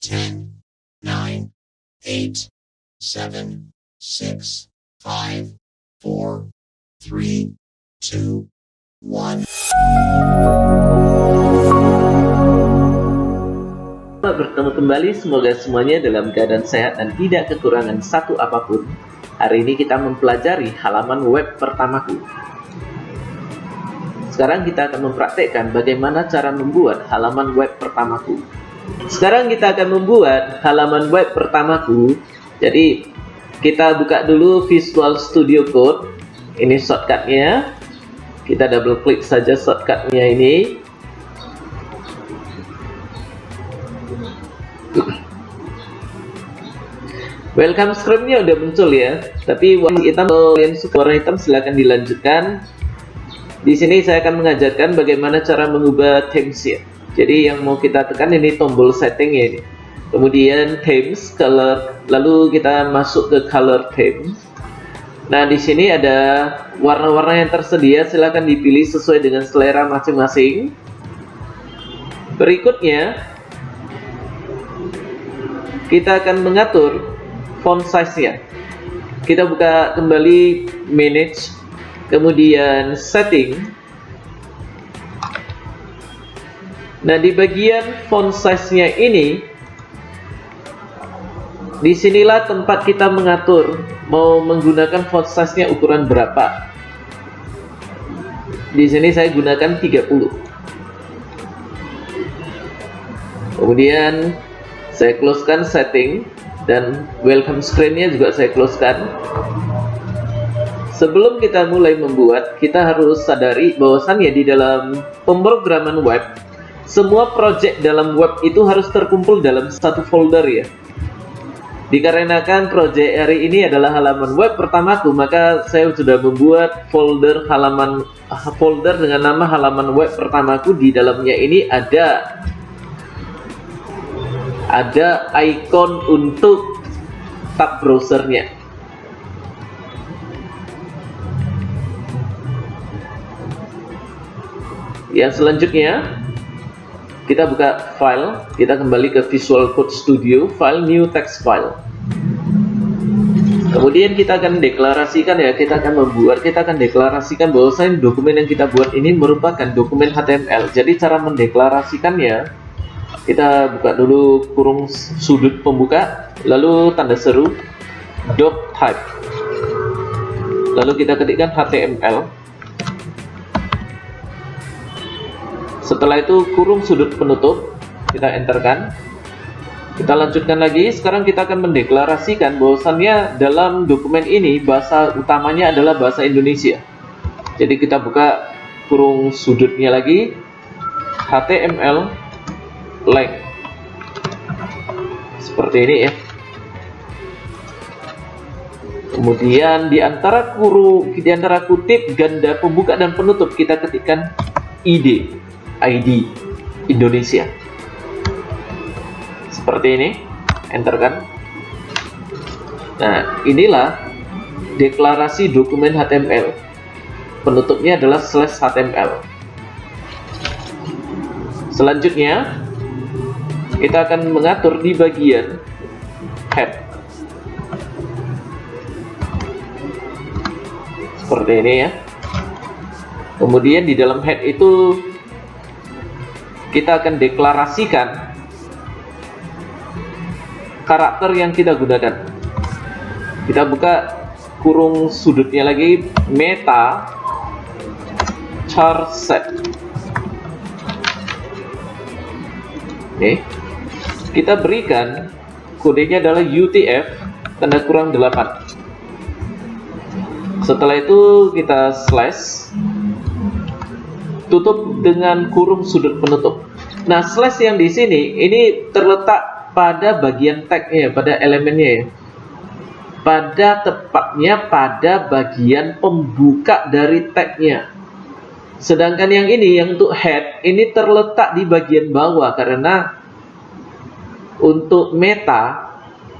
10, 9, 8, 7, 6, 5, 4, 3, 2, 1. Bertemu kembali, semoga semuanya dalam keadaan sehat dan tidak kekurangan satu apapun. Hari ini kita mempelajari halaman web pertamaku. Sekarang kita akan mempraktekkan bagaimana cara membuat halaman web pertamaku. Sekarang kita akan membuat halaman web pertamaku. Jadi kita buka dulu Visual Studio Code. Ini shortcutnya. Kita double klik saja shortcutnya ini. Welcome screen-nya udah muncul ya. Tapi warna hitam, kalau kalian suka warna hitam silahkan dilanjutkan. Di sini saya akan mengajarkan bagaimana cara mengubah themes ya. Jadi yang mau kita tekan ini tombol setting ya ini. Kemudian themes, color, lalu kita masuk ke color theme. Nah di sini ada warna-warna yang tersedia, silahkan dipilih sesuai dengan selera masing-masing. Berikutnya kita akan mengatur font size-nya. Kita buka kembali manage, kemudian setting. Nah di bagian font size-nya ini, disinilah tempat kita mengatur mau menggunakan font size-nya ukuran berapa. Di sini saya gunakan 30. Kemudian saya closekan setting dan welcome screen-nya juga saya closekan. Sebelum kita mulai membuat, kita harus sadari bahwasannya di dalam pemrograman web, semua project dalam web itu harus terkumpul dalam satu folder ya. Dikarenakan project hari ini adalah halaman web pertamaku, maka saya sudah membuat folder dengan nama halaman web pertamaku. Di dalamnya ini ada icon untuk tab browsernya. Yang selanjutnya kita buka file, kita kembali ke Visual Code Studio, file new text file. Kemudian kita akan deklarasikan ya, kita akan deklarasikan bahwasanya dokumen yang kita buat ini merupakan dokumen HTML. Jadi cara mendeklarasikannya, kita buka dulu kurung sudut pembuka, lalu tanda seru dot type, lalu kita ketikkan HTML. Setelah itu kurung sudut penutup, kita enterkan. Kita lanjutkan lagi. Sekarang kita akan mendeklarasikan bahwasannya dalam dokumen ini bahasa utamanya adalah bahasa Indonesia. Jadi kita buka kurung sudutnya lagi, HTML length, seperti ini ya. Kemudian di antara kutip ganda pembuka dan penutup kita ketikkan ID Indonesia, seperti ini, enterkan. Nah inilah deklarasi dokumen HTML. Penutupnya adalah /HTML. Selanjutnya kita akan mengatur di bagian head, seperti ini ya. Kemudian di dalam head itu kita akan deklarasikan karakter yang kita gunakan. Kita buka kurung sudutnya lagi, meta char set. Oke. Kita berikan kodenya adalah UTF tanda kurang 8. Setelah itu kita slash, tutup dengan kurung sudut penutup. Nah, slash yang di sini ini terletak pada bagian tag-nya, pada elemennya ya. Tepatnya pada bagian pembuka dari tag-nya. Sedangkan yang ini, yang untuk head, ini terletak di bagian bawah karena untuk meta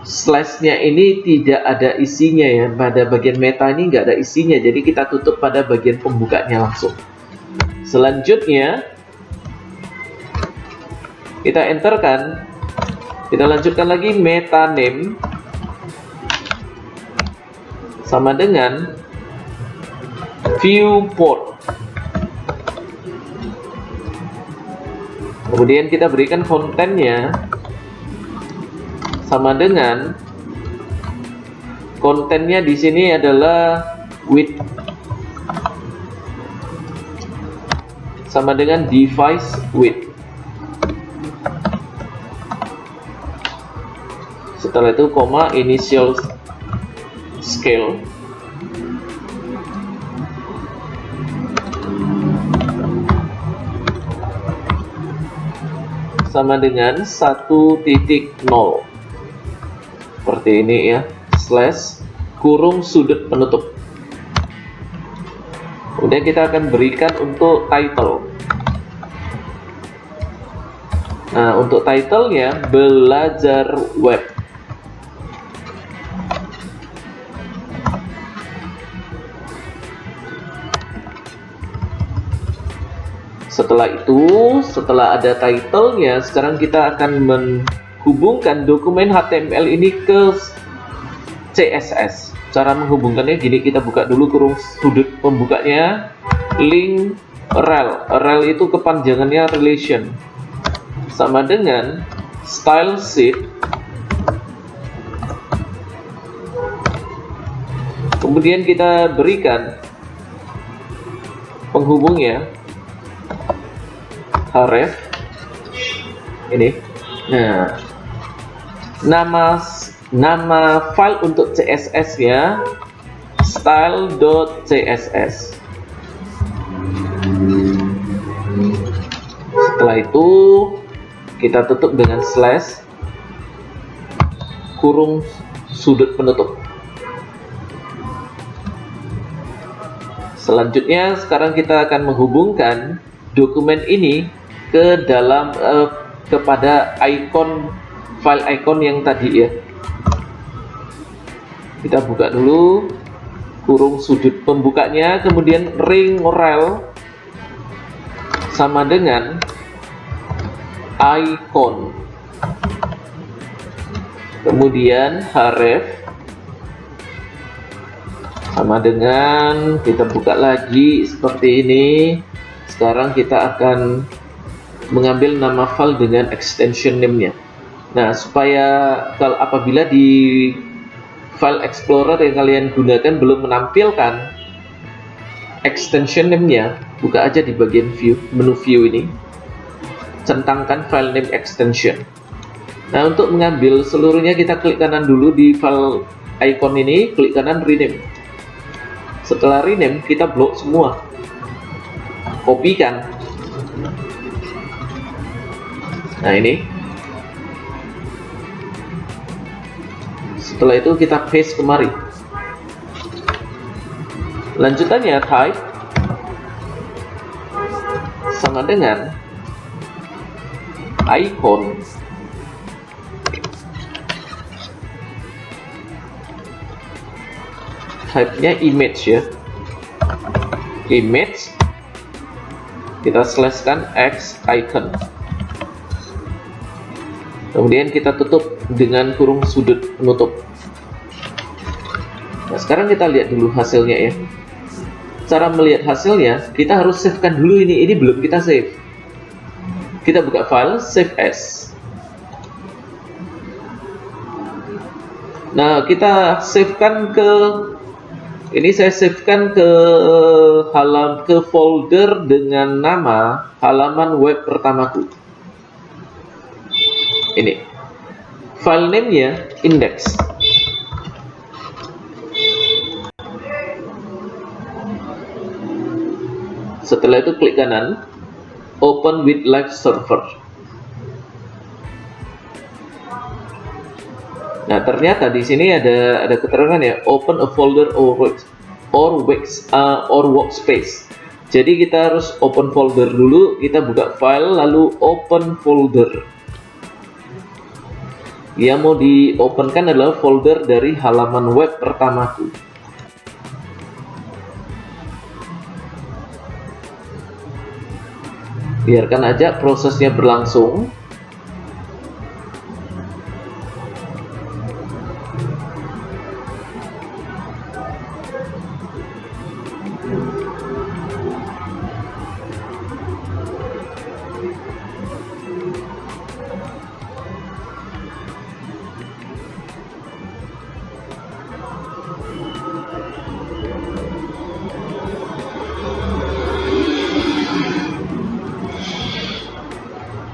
slash-nya ini tidak ada isinya ya. Pada bagian meta ini nggak ada isinya, jadi kita tutup pada bagian pembukanya langsung. Selanjutnya kita enterkan Kita lanjutkan lagi, meta name sama dengan viewport. Kemudian kita berikan kontennya sama dengan kontennya di sini adalah width sama dengan device width. Setelah itu koma initial scale sama dengan 1.0 seperti ini ya, slash kurung sudut penutup. Kemudian kita akan berikan untuk title. Nah, untuk title-nya belajar web. Setelah itu, setelah ada title-nya, sekarang kita akan menghubungkan dokumen HTML ini ke CSS. Cara menghubungkannya gini, kita buka dulu kurung sudut pembukanya, link rel. Rel itu kepanjangannya relation. Sama dengan style sheet. Kemudian kita berikan penghubungnya href ini. Nah, nama file untuk CSS nya style.css. Setelah itu kita tutup dengan slash kurung sudut penutup. Selanjutnya sekarang kita akan menghubungkan dokumen ini ke dalam kepada file icon yang tadi ya. Kita buka dulu kurung sudut pembukanya, kemudian ring rel sama dengan icon, kemudian href sama dengan, kita buka lagi seperti ini. Sekarang kita akan mengambil nama file dengan extension name-nya. Nah, supaya kalau apabila di file explorer yang kalian gunakan belum menampilkan extension name-nya, buka aja di bagian view, menu view ini, centangkan file name extension. Nah, untuk mengambil seluruhnya kita klik kanan dulu di file icon ini, klik kanan rename. Setelah rename, kita blok semua, kopikan. Nah, ini. Setelah itu kita paste kemari. Lanjutannya type sama dengan icon type-nya image ya. Image kita slashkan x icon. Kemudian kita tutup dengan kurung sudut penutup. Nah, sekarang kita lihat dulu hasilnya ya. Cara melihat hasilnya, kita harus save-kan dulu ini. Ini belum kita save. Kita buka file, save as. Nah, kita save-kan ke, ini saya save-kan ke folder dengan nama halaman web pertamaku. Ini file name-nya index. Setelah itu klik kanan, open with live server. Nah, ternyata di sini ada keterangan ya, open a folder or workspace. Jadi kita harus open folder dulu, kita buka file lalu open folder. Yang mau di-openkan adalah folder dari halaman web pertamaku. Biarkan aja prosesnya berlangsung.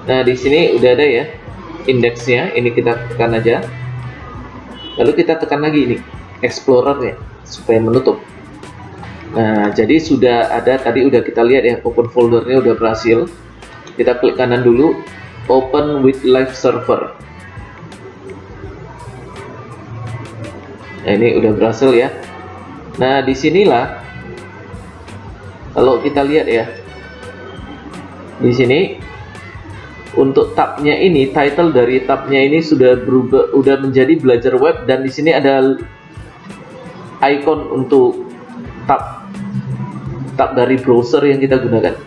Nah, di sini udah ada ya indeksnya. Ini kita tekan aja. Lalu kita tekan lagi ini Explorer-nya supaya menutup. Nah, jadi sudah ada, tadi udah kita lihat ya, open foldernya udah berhasil. Kita klik kanan dulu, open with live server. Nah, ini udah berhasil ya. Nah, disinilah kalau kita lihat ya, di sini untuk tabnya ini, title dari tabnya ini sudah berubah, udah menjadi belajar web, dan di sini ada icon untuk tab dari browser yang kita gunakan.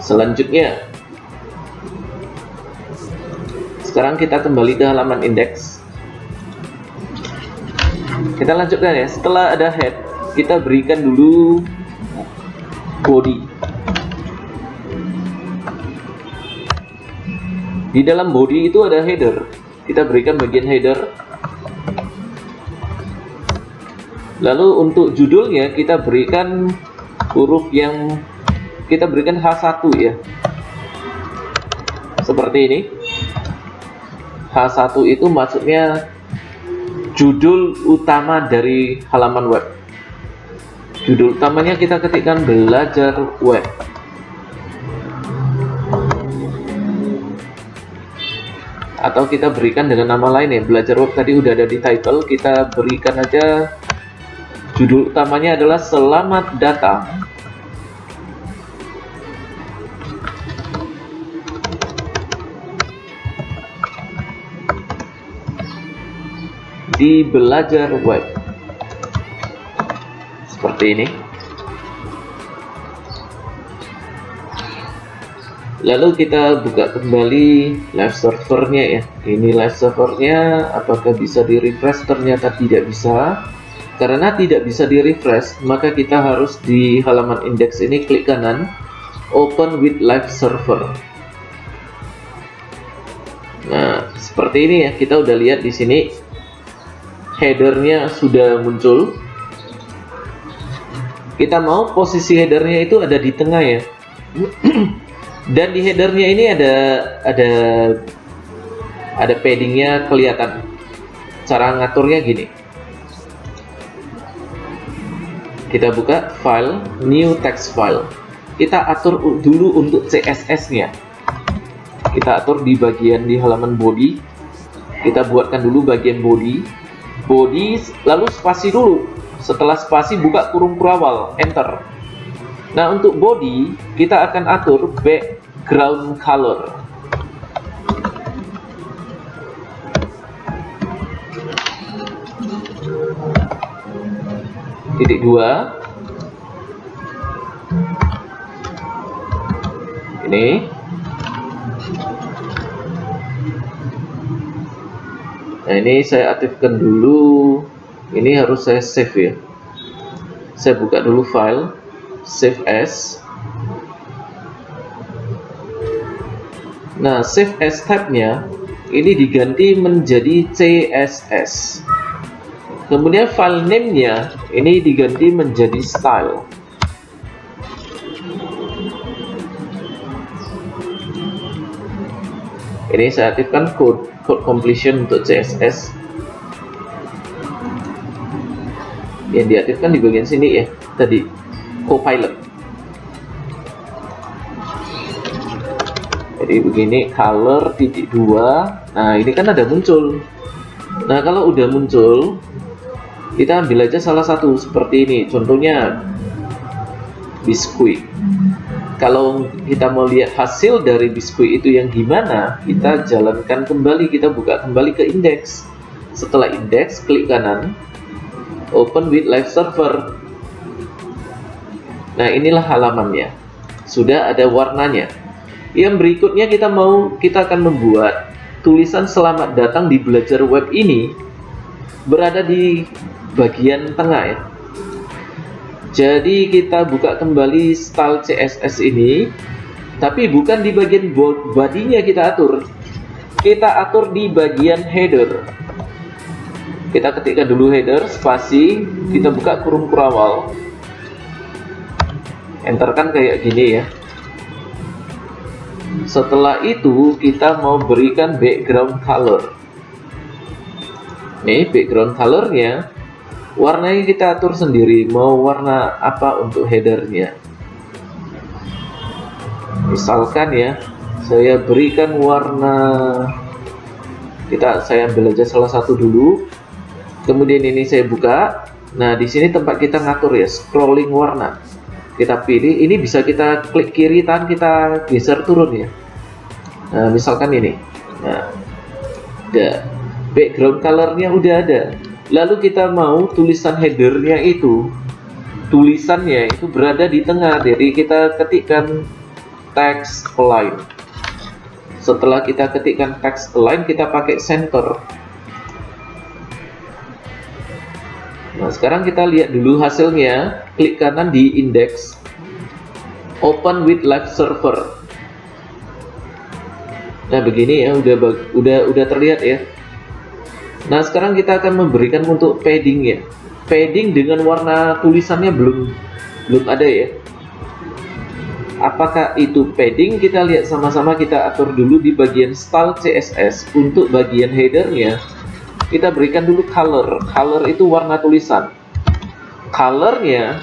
Selanjutnya, sekarang kita kembali ke halaman indeks. Kita lanjutkan ya. Setelah ada head, kita berikan dulu body. Di dalam body itu ada header. Kita berikan bagian header. Lalu untuk judulnya kita berikan huruf yang kita berikan H1 ya. Seperti ini. H1 itu maksudnya judul utama dari halaman web. Judul utamanya kita ketikkan belajar web. Atau kita berikan dengan nama lain ya, belajar web tadi udah ada di title, kita berikan aja judul utamanya adalah selamat datang di belajar web. Seperti ini. Lalu kita buka kembali live servernya ya. Ini live servernya, apakah bisa di refresh? Ternyata tidak bisa. Karena tidak bisa di refresh, maka kita harus di halaman indeks ini klik kanan, open with live server. Nah, seperti ini ya. Kita udah lihat di sini headernya sudah muncul. Kita mau posisi headernya itu ada di tengah ya. Dan di headernya ini ada paddingnya kelihatan. Cara ngaturnya gini. Kita buka file, new text file. Kita atur dulu untuk CSS-nya. Kita atur di bagian di halaman body. Kita buatkan dulu bagian body, lalu spasi dulu. Setelah spasi buka kurung kurawal, enter. Nah, untuk body kita akan atur background color. Titik 2. Ini. Nah, ini saya aktifkan dulu. Ini harus saya save ya. Saya buka dulu file, save as. Nah, save as tab-nya ini diganti menjadi CSS. Kemudian file name-nya ini diganti menjadi style. Ini saya aktifkan code completion untuk CSS. Yang diaktifkan di bagian sini ya, tadi Copilot. Jadi begini, color titik 2. Nah, ini kan ada muncul. Nah, kalau udah muncul, kita ambil aja salah satu seperti ini. Contohnya biskuit. Kalau kita mau lihat hasil dari biskuit itu yang gimana, kita jalankan kembali, kita buka kembali ke indeks. Setelah indeks, klik kanan, open with live server. Nah, inilah halamannya. Sudah ada warnanya. Yang berikutnya kita akan membuat tulisan selamat datang di belajar web ini berada di bagian tengah ya. Jadi kita buka kembali style CSS ini, tapi bukan di bagian body-nya kita atur. Kita atur di bagian header. Kita ketikkan dulu header, spasi, kita buka kurung kurawal, enter kan kayak gini ya. Setelah itu kita mau berikan background color. Nih background colornya, warnanya kita atur sendiri, mau warna apa untuk headernya. Misalkan ya, saya berikan warna, saya ambil aja salah satu dulu. Kemudian ini saya buka. Nah, di sini tempat kita ngatur ya, scrolling warna. Kita pilih, ini bisa kita klik kiri, tahan, kita geser turun ya. Nah, misalkan ini. Nah, udah. Background colornya udah ada. Lalu kita mau tulisan headernya itu, tulisannya itu berada di tengah. Jadi kita ketikkan text align. Setelah kita ketikkan text align, kita pakai center. Nah, sekarang kita lihat dulu hasilnya. Klik kanan di index, open with live server. Nah, begini ya, udah terlihat ya. Nah, sekarang kita akan memberikan untuk padding ya. Padding dengan warna tulisannya belum ada ya. Apakah itu padding? Kita lihat sama-sama, kita atur dulu di bagian style CSS. Untuk bagian headernya, kita berikan dulu color. Color itu warna tulisan. Colornya,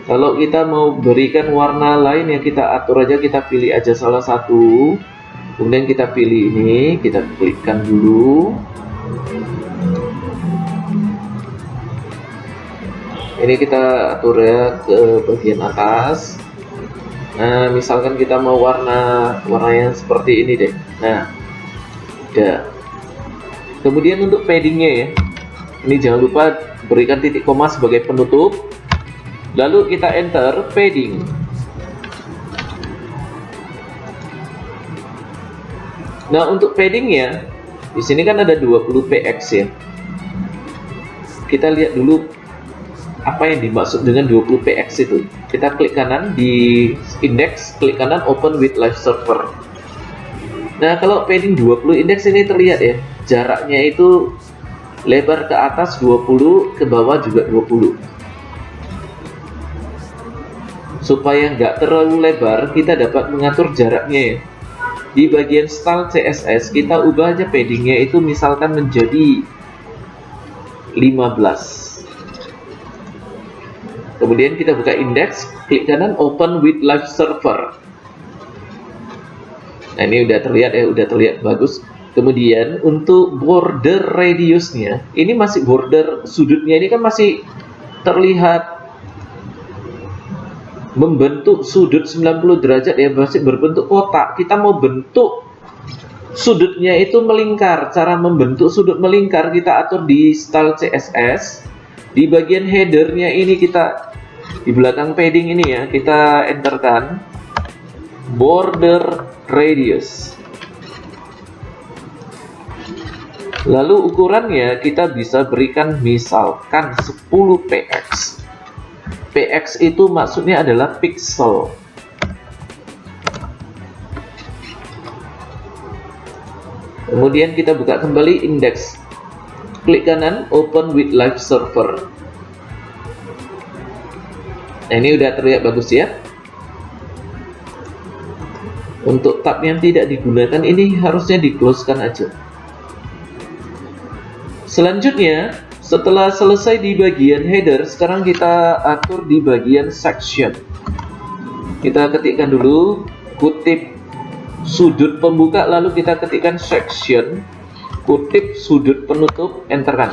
kalau kita mau berikan warna lain yang kita atur aja, kita pilih aja salah satu. Kemudian kita pilih ini, kita klikkan dulu. Ini kita atur ya ke bagian atas. Nah, misalkan kita mau warna yang seperti ini deh. Nah, udah. Kemudian untuk paddingnya ya, ini jangan lupa berikan titik koma sebagai penutup. Lalu kita enter padding. Nah, untuk paddingnya, di sini kan ada 20 px ya. Kita lihat dulu apa yang dimaksud dengan 20 px itu. Kita klik kanan di index, klik kanan open with live server. Nah, kalau padding 20 index ini terlihat ya, jaraknya itu lebar ke atas 20, ke bawah juga 20. Supaya nggak terlalu lebar, kita dapat mengatur jaraknya ya. Di bagian style CSS, kita ubah aja paddingnya itu misalkan menjadi 15. Kemudian kita buka index, klik kanan open with live server. Nah, ini udah terlihat ya, udah terlihat bagus. Kemudian untuk border radiusnya, ini masih border sudutnya ini kan masih terlihat membentuk sudut 90 derajat ya, masih berbentuk kotak. Kita mau bentuk sudutnya itu melingkar. Cara membentuk sudut melingkar kita atur di style CSS. Di bagian headernya ini kita di belakang padding ini ya, kita enterkan border radius. Lalu ukurannya kita bisa berikan misalkan 10 px. Px itu maksudnya adalah pixel. Kemudian kita buka kembali index. Klik kanan open with live server. Nah, ini udah terlihat bagus ya. Untuk tab yang tidak digunakan ini harusnya di-close-kan aja. Selanjutnya, setelah selesai di bagian header, sekarang kita atur di bagian section. Kita ketikkan dulu kutip sudut pembuka, lalu kita ketikkan section, kutip sudut penutup, enterkan.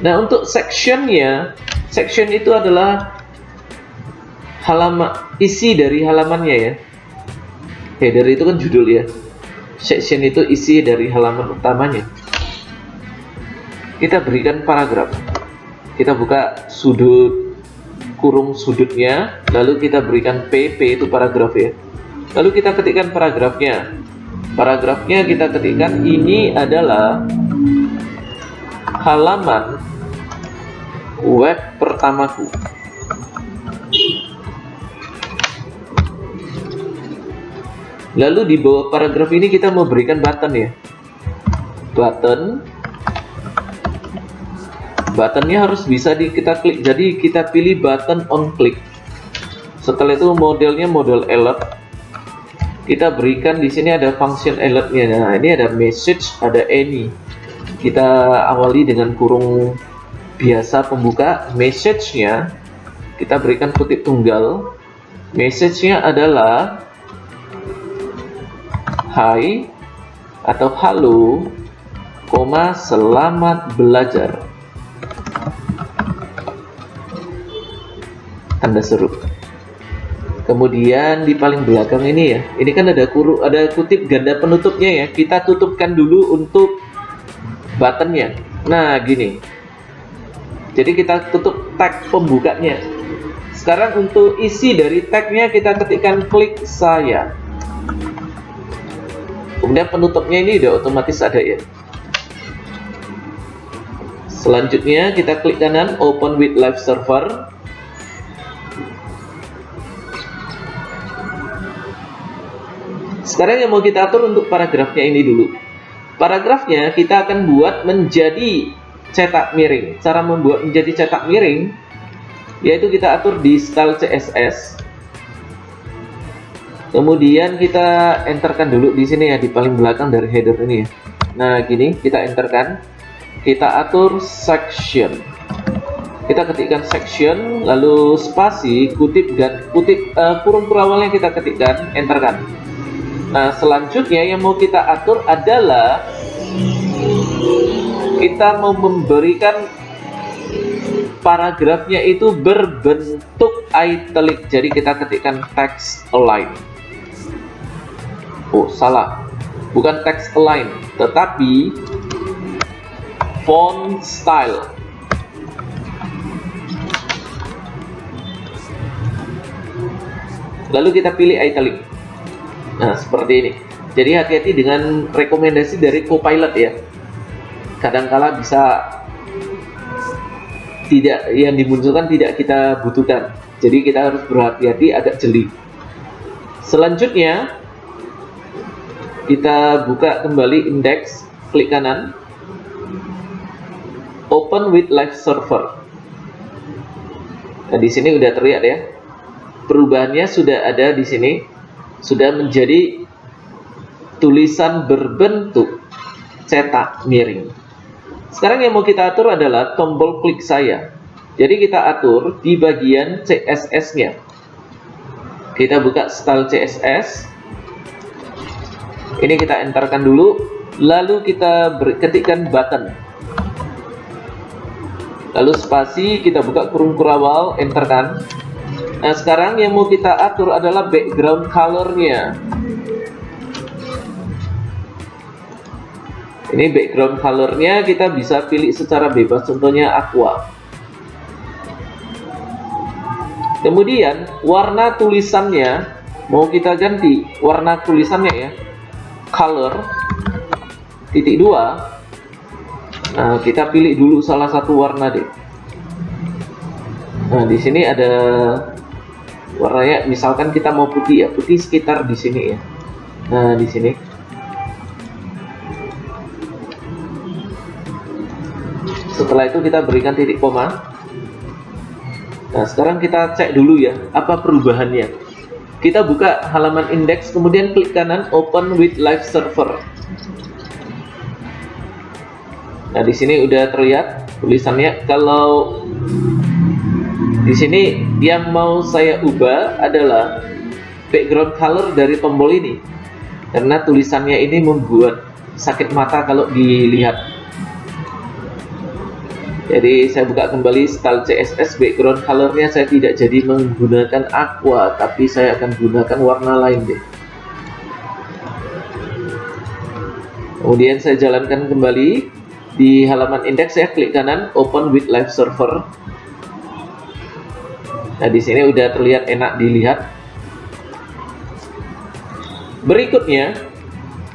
Nah, untuk sectionnya, section itu adalah halaman, isi dari halamannya ya. Header itu kan judul ya. Section itu isi dari halaman utamanya. Kita berikan paragraf. Kita buka sudut, kurung sudutnya, lalu kita berikan PP itu paragraf ya. Lalu kita ketikkan paragrafnya. Paragrafnya kita ketikkan ini adalah halaman web pertamaku. Lalu di bawah paragraf ini kita mau berikan button ya. Button. Buttonnya harus bisa kita klik. Jadi kita pilih button on click. Setelah itu modelnya model alert. Kita berikan di sini ada function alertnya. Nah, ini ada message, ada any. Kita awali dengan kurung biasa pembuka. Message-nya kita berikan kutip tunggal. Message-nya adalah hai atau halo, koma, selamat belajar. Tanda seru. Kemudian di paling belakang ini ya, ini kan ada kutip ganda penutupnya ya. Kita tutupkan dulu untuk buttonnya. Nah, gini. Jadi kita tutup tag pembukanya. Sekarang untuk isi dari tagnya kita ketikkan klik saya. Kemudian penutupnya ini udah otomatis ada ya. Selanjutnya kita klik kanan open with live server. Sekarang yang mau kita atur untuk paragrafnya ini dulu. Paragrafnya kita akan buat menjadi cetak miring. Cara membuat menjadi cetak miring yaitu kita atur di style CSS. Kemudian kita enterkan dulu di sini ya, di paling belakang dari header ini ya. Nah, gini kita enterkan. Kita atur section. Kita ketikkan section, lalu spasi, kurung awalnya kita ketikkan, enterkan. Nah, selanjutnya yang mau kita atur adalah kita mau memberikan paragrafnya itu berbentuk italic. Jadi kita ketikkan text align. Oh, salah. Bukan text align, tetapi font style. Lalu kita pilih italic. Nah, seperti ini. Jadi hati-hati dengan rekomendasi dari Copilot ya. Kadangkala bisa tidak, yang dimunculkan tidak kita butuhkan. Jadi kita harus berhati-hati, agak jeli. Selanjutnya kita buka kembali index, klik kanan, open with live server. Nah, di sini udah terlihat ya. Perubahannya sudah ada di sini. Sudah menjadi tulisan berbentuk cetak miring. Sekarang yang mau kita atur adalah tombol klik saya. Jadi kita atur di bagian CSS-nya. Kita buka style CSS. Ini kita enterkan dulu. Lalu kita ketikkan button. Lalu spasi, kita buka kurung awal, enterkan. Nah, sekarang yang mau kita atur adalah background color-nya. Ini background color-nya kita bisa pilih secara bebas, contohnya aqua. Kemudian warna tulisannya mau kita ganti warna tulisannya ya, color titik 2. Nah, kita pilih dulu salah satu warna deh. Nah, di sini ada warnanya, misalkan kita mau putih ya, putih sekitar di sini ya. Nah, di sini. Setelah itu kita berikan titik koma. Nah, sekarang kita cek dulu ya, apa perubahannya. Kita buka halaman indeks, kemudian klik kanan open with live server. Nah, di sini udah terlihat tulisannya. Kalau di sini yang mau saya ubah adalah background color dari tombol ini, karena tulisannya ini membuat sakit mata kalau dilihat. Jadi saya buka kembali style CSS, background colornya saya tidak jadi menggunakan aqua, tapi saya akan gunakan warna lain deh. Kemudian saya jalankan kembali di halaman indeks, saya klik kanan open with live server. Nah, di sini udah terlihat enak dilihat. Berikutnya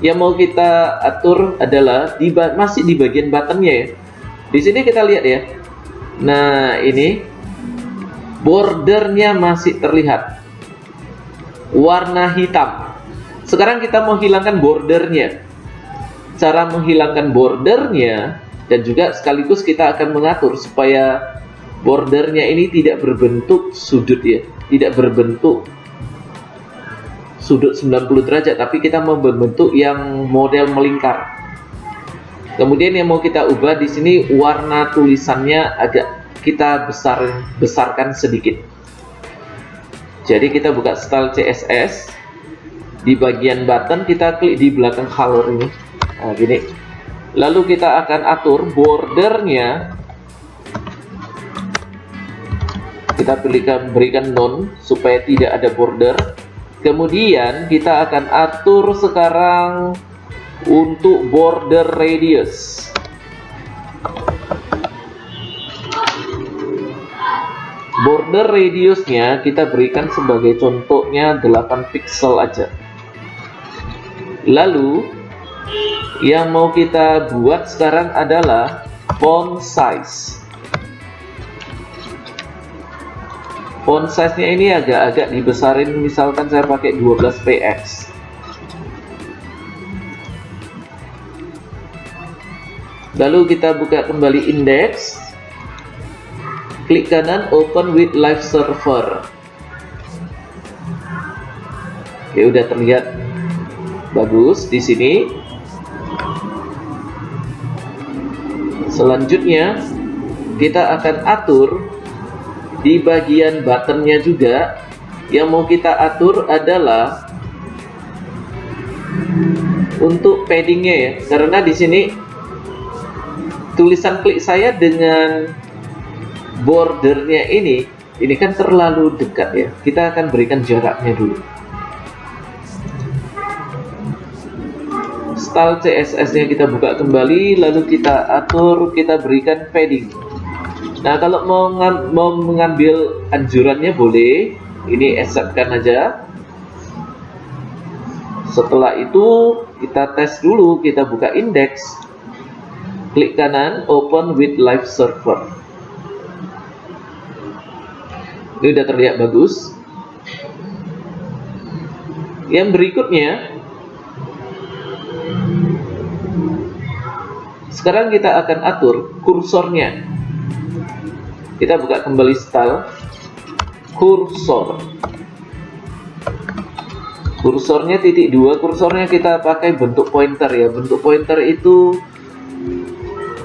yang mau kita atur adalah masih di bagian buttonnya ya. Di sini kita lihat ya. Nah, ini bordernya masih terlihat warna hitam. Sekarang kita mau hilangkan bordernya. Cara menghilangkan bordernya Dan juga sekaligus kita akan mengatur supaya bordernya ini tidak berbentuk sudut ya, tidak berbentuk sudut 90 derajat, tapi kita mau berbentuk yang model melingkar. Kemudian yang mau kita ubah di sini warna tulisannya agak kita besarkan sedikit. Jadi kita buka style CSS, di bagian button kita klik di belakang color ini, nah gini. Lalu kita akan atur bordernya, kita pilihkan berikan none supaya tidak ada border. Kemudian kita akan atur sekarang untuk border radius. Border radiusnya kita berikan sebagai contohnya 8 pixel aja. Lalu yang mau kita buat sekarang adalah font size. Font size-nya ini agak-agak dibesarin, misalkan saya pakai 12px. Lalu kita buka kembali index, klik kanan open with live server. Oke, udah terlihat bagus di sini. Selanjutnya kita akan atur di bagian buttonnya juga. Yang mau kita atur adalah untuk paddingnya ya, karena di sini tulisan klik saya dengan bordernya ini kan terlalu dekat ya. Kita akan berikan jaraknya dulu. Style CSS-nya kita buka kembali, lalu kita atur, kita berikan padding. Nah, kalau mau mengambil anjurannya boleh, ini accept-kan aja. Setelah itu kita tes dulu, kita buka index, klik kanan open with live server. Ini udah terlihat bagus. Yang berikutnya, sekarang kita akan atur kursornya. Kita buka kembali style, kursor. Kursornya titik 2, kursornya kita pakai bentuk pointer ya. Bentuk pointer itu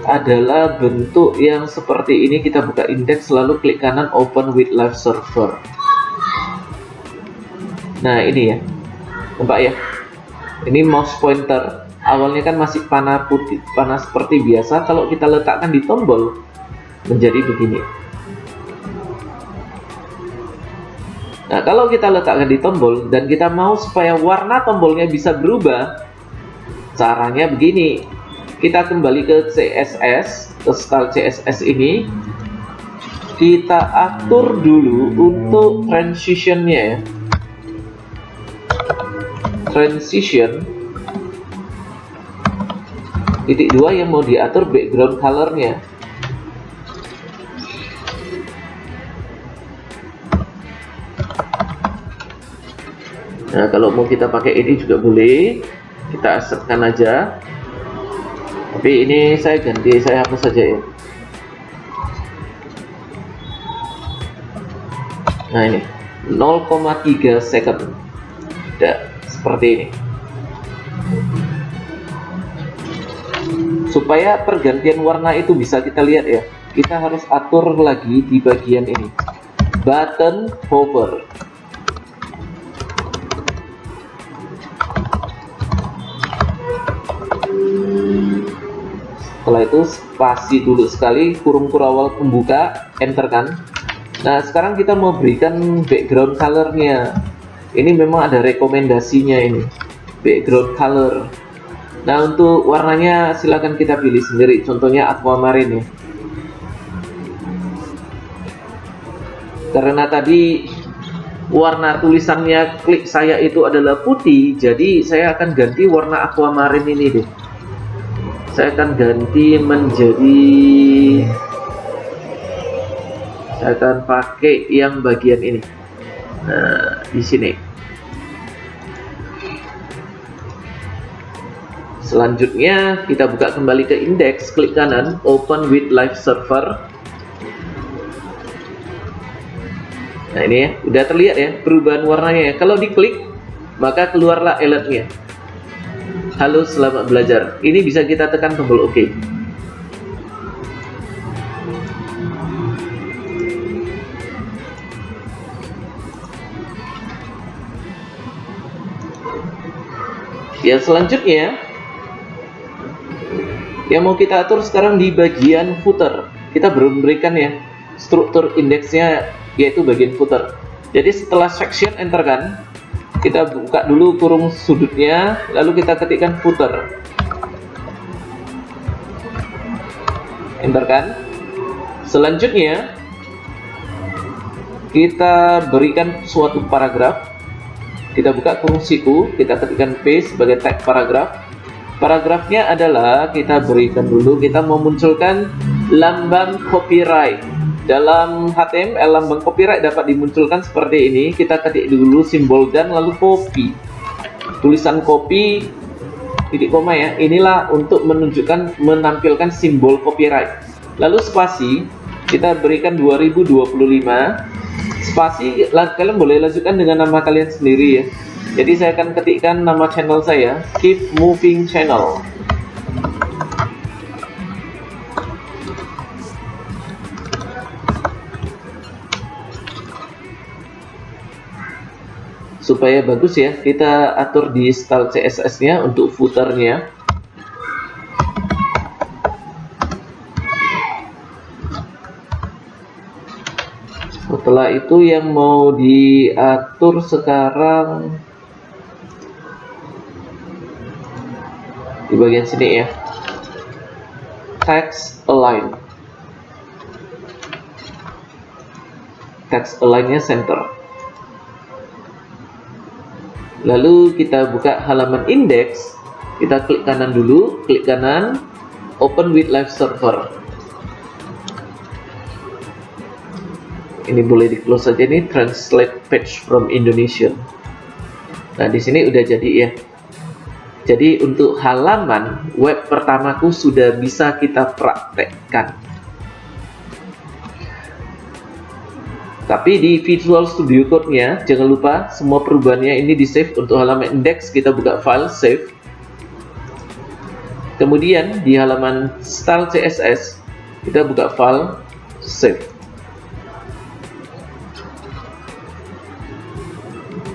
adalah bentuk yang seperti ini. Kita buka index lalu klik kanan open with live server. Nah, ini ya. Nampak ya? Ini mouse pointer. Awalnya kan masih panah putih, panah seperti biasa. Kalau kita letakkan di tombol menjadi begini. Nah, kalau kita letakkan di tombol dan kita mau supaya warna tombolnya bisa berubah, caranya begini. Kita kembali ke CSS, ke style CSS ini. Kita atur dulu untuk transitionnya ya. Transition titik 2 yang mau diatur background colornya. Nah, kalau mau kita pakai ini juga boleh, kita accept-kan aja. Tapi ini saya ganti, saya hapus saja ya. Nah, ini 0,3 second. Udah seperti ini. Supaya pergantian warna itu bisa kita lihat ya, kita harus atur lagi di bagian ini, button hover. Setelah itu spasi dulu sekali, kurung awal pembuka, enter kan. Nah, sekarang kita mau berikan background colornya. Ini memang ada rekomendasinya ini, background color. Nah, untuk warnanya silakan kita pilih sendiri, contohnya aquamarine ya. Karena tadi warna tulisannya klik saya itu adalah putih, jadi saya akan ganti warna aquamarine ini deh. Saya akan ganti menjadi, saya akan pakai yang bagian ini. Nah, di sini Selanjutnya kita buka kembali ke index, klik kanan, open with live server. Nah ini ya, udah terlihat ya perubahan warnanya ya. Kalau diklik, maka keluarlah alertnya. Halo, selamat belajar. Ini bisa kita tekan tombol OK. Ya, selanjutnya yang mau kita atur sekarang di bagian footer. Kita belum berikan ya struktur indeksnya, yaitu bagian footer. Jadi setelah section enter kan, kita buka dulu kurung sudutnya, lalu kita ketikkan footer, enter kan. Selanjutnya kita berikan suatu paragraf. Kita buka kurung siku, kita ketikkan paste sebagai tag paragraf. Paragrafnya adalah kita berikan dulu, kita memunculkan lambang copyright. Dalam HTML lambang copyright dapat dimunculkan seperti ini. Kita ketik dulu simbol dan lalu copy. Tulisan copy titik koma ya. Inilah untuk menunjukkan, menampilkan simbol copyright. Lalu spasi kita berikan 2025. Spasi kalian boleh lanjutkan dengan nama kalian sendiri ya. Jadi saya akan ketikkan nama channel saya, Keep Moving Channel. Supaya bagus ya, kita atur di style CSS-nya untuk footer-nya. Setelah itu yang mau diatur sekarang di bagian sini ya, text align. Text align-nya center. Lalu kita buka halaman index, kita klik kanan dulu, klik kanan, open with live server. Ini boleh di close saja nih, translate page from Indonesian. Nah di sini udah jadi ya. Jadi untuk halaman web pertamaku sudah bisa kita praktekkan. Tapi di Visual Studio Code-nya jangan lupa semua perubahannya ini di save. Untuk halaman index kita buka file save. Kemudian di halaman style CSS kita buka file save.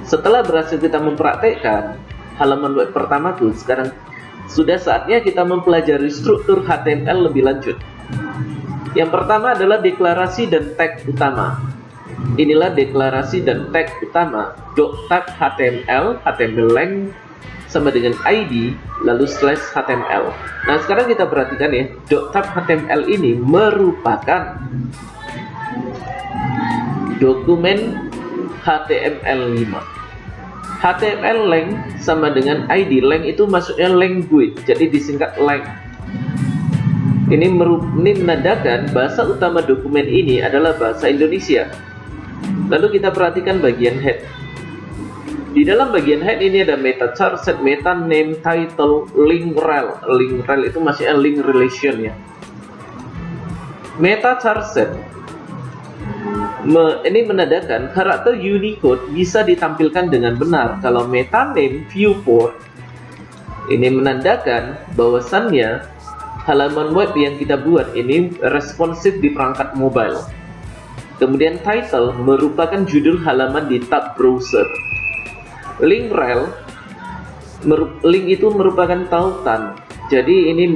Setelah berhasil kita mempraktekkan halaman web pertamaku, sekarang sudah saatnya kita mempelajari struktur HTML lebih lanjut. Yang pertama adalah deklarasi dan tag utama. Inilah deklarasi dan tag utama. .tab HTML, HTML length sama dengan ID, lalu /HTML. Nah sekarang kita perhatikan ya, .tab HTML ini merupakan dokumen HTML5. HTML length sama dengan ID. Length itu maksudnya language, jadi disingkat length. Ini menandakan bahasa utama dokumen ini adalah bahasa Indonesia. Lalu kita perhatikan bagian head. Di dalam bagian head ini ada meta charset, meta name, title, link rel. Link rel itu maksudnya link relation ya. Meta charset ini menandakan karakter Unicode bisa ditampilkan dengan benar. Kalau meta name viewport ini menandakan bahwasannya halaman web yang kita buat ini responsif di perangkat mobile. Kemudian title merupakan judul halaman di tab browser. Link rel, link itu merupakan tautan. Jadi ini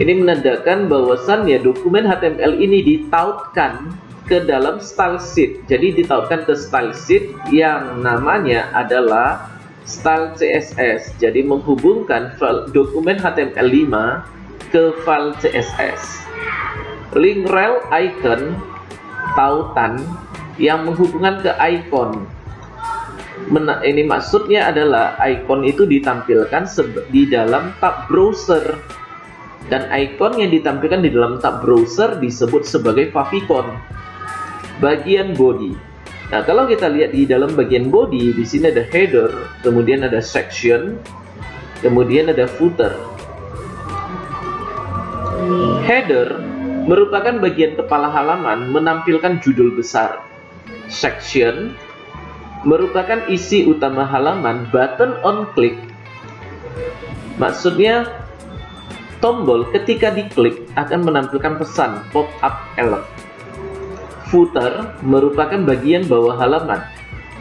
menandakan bahwasannya dokumen HTML ini ditautkan ke dalam style sheet. Jadi ditautkan ke style sheet yang namanya adalah style CSS. Jadi menghubungkan file dokumen HTML5 ke file CSS. Link rel icon tautan yang menghubungkan ke icon. Ini maksudnya adalah icon itu ditampilkan di dalam tab browser, dan icon yang ditampilkan di dalam tab browser disebut sebagai favicon. Bagian body. Nah, kalau kita lihat di dalam bagian body, di sini ada header, kemudian ada section, kemudian ada footer. Header merupakan bagian kepala halaman menampilkan judul besar. Section merupakan isi utama halaman. Button on click maksudnya tombol ketika diklik akan menampilkan pesan pop-up alert. Footer merupakan bagian bawah halaman.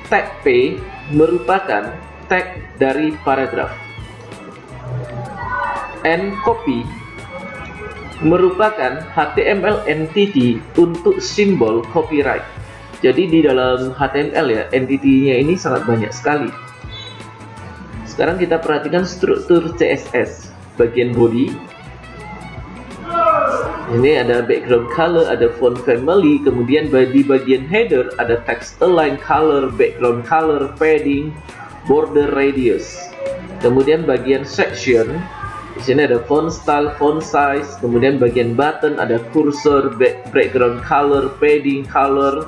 Tag P merupakan tag dari paragraf. End copy merupakan HTML entity untuk simbol copyright. Jadi di dalam HTML ya, entity-nya ini sangat banyak sekali. Sekarang kita perhatikan struktur CSS. Bagian body, ini ada background color, ada font family, kemudian di bagian header ada text align color, background color, padding, border radius. Kemudian bagian section, di sini ada font style, font size, kemudian bagian button ada cursor, background color, padding color,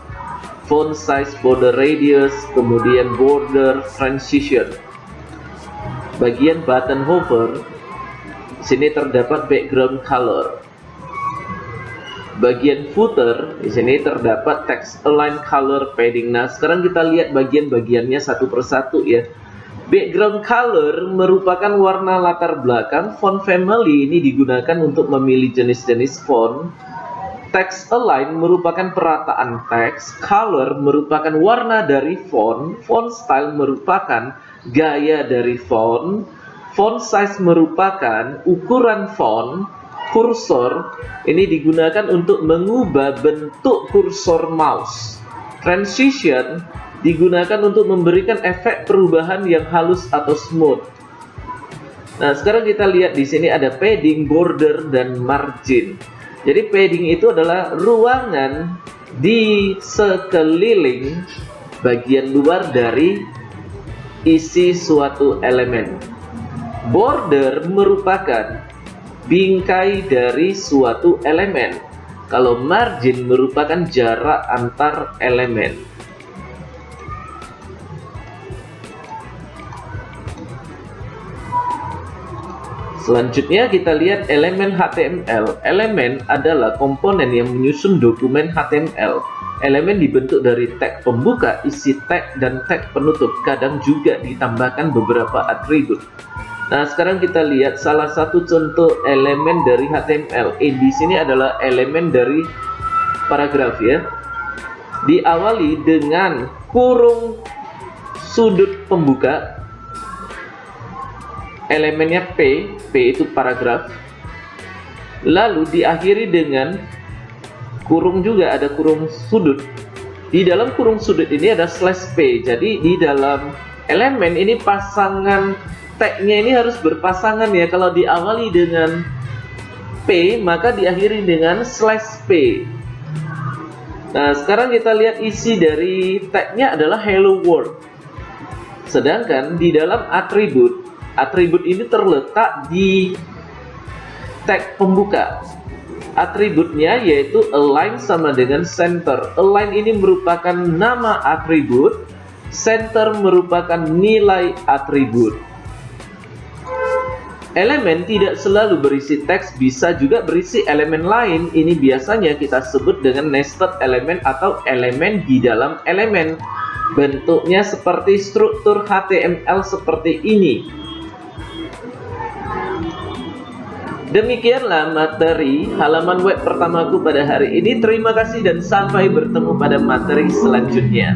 font size, border radius, kemudian border transition. Bagian button hover, di sini terdapat background color. Bagian footer, di sini terdapat text align color, padding. Nah, sekarang kita lihat bagian-bagiannya satu persatu ya. Background color merupakan warna latar belakang. Font family ini digunakan untuk memilih jenis-jenis font. Text align merupakan perataan teks. Color merupakan warna dari font. Font style merupakan gaya dari font. Font size merupakan ukuran font. Kursor ini digunakan untuk mengubah bentuk kursor mouse. Transition digunakan untuk memberikan efek perubahan yang halus atau smooth. Nah, sekarang kita lihat di sini ada padding, border, dan margin. Jadi padding itu adalah ruangan di sekeliling bagian luar dari isi suatu elemen. Border merupakan bingkai dari suatu elemen. Kalau margin merupakan jarak antar elemen. Selanjutnya kita lihat elemen HTML. Elemen adalah komponen yang menyusun dokumen HTML. Elemen dibentuk dari tag pembuka, isi tag, dan tag penutup. Kadang juga ditambahkan beberapa atribut. Nah, sekarang kita lihat salah satu contoh elemen dari HTML. Di sini adalah elemen dari paragraf ya. Diawali dengan kurung sudut pembuka. Elemennya P itu paragraf. Lalu diakhiri dengan kurung juga, ada kurung sudut. Di dalam kurung sudut ini ada slash P. Jadi di dalam elemen ini pasangan tagnya ini harus berpasangan ya. Kalau diawali dengan P maka diakhiri dengan slash P. Nah, sekarang kita lihat isi dari tagnya adalah hello world. Sedangkan di dalam atribut ini terletak di tag pembuka. Atributnya yaitu align sama dengan center. Align ini merupakan nama atribut, center merupakan nilai atribut. Elemen tidak selalu berisi teks, bisa juga berisi elemen lain. Ini biasanya kita sebut dengan nested elemen atau elemen di dalam elemen. Bentuknya seperti struktur HTML seperti ini. Demikianlah materi halaman web pertamaku pada hari ini. Terima kasih dan sampai bertemu pada materi selanjutnya.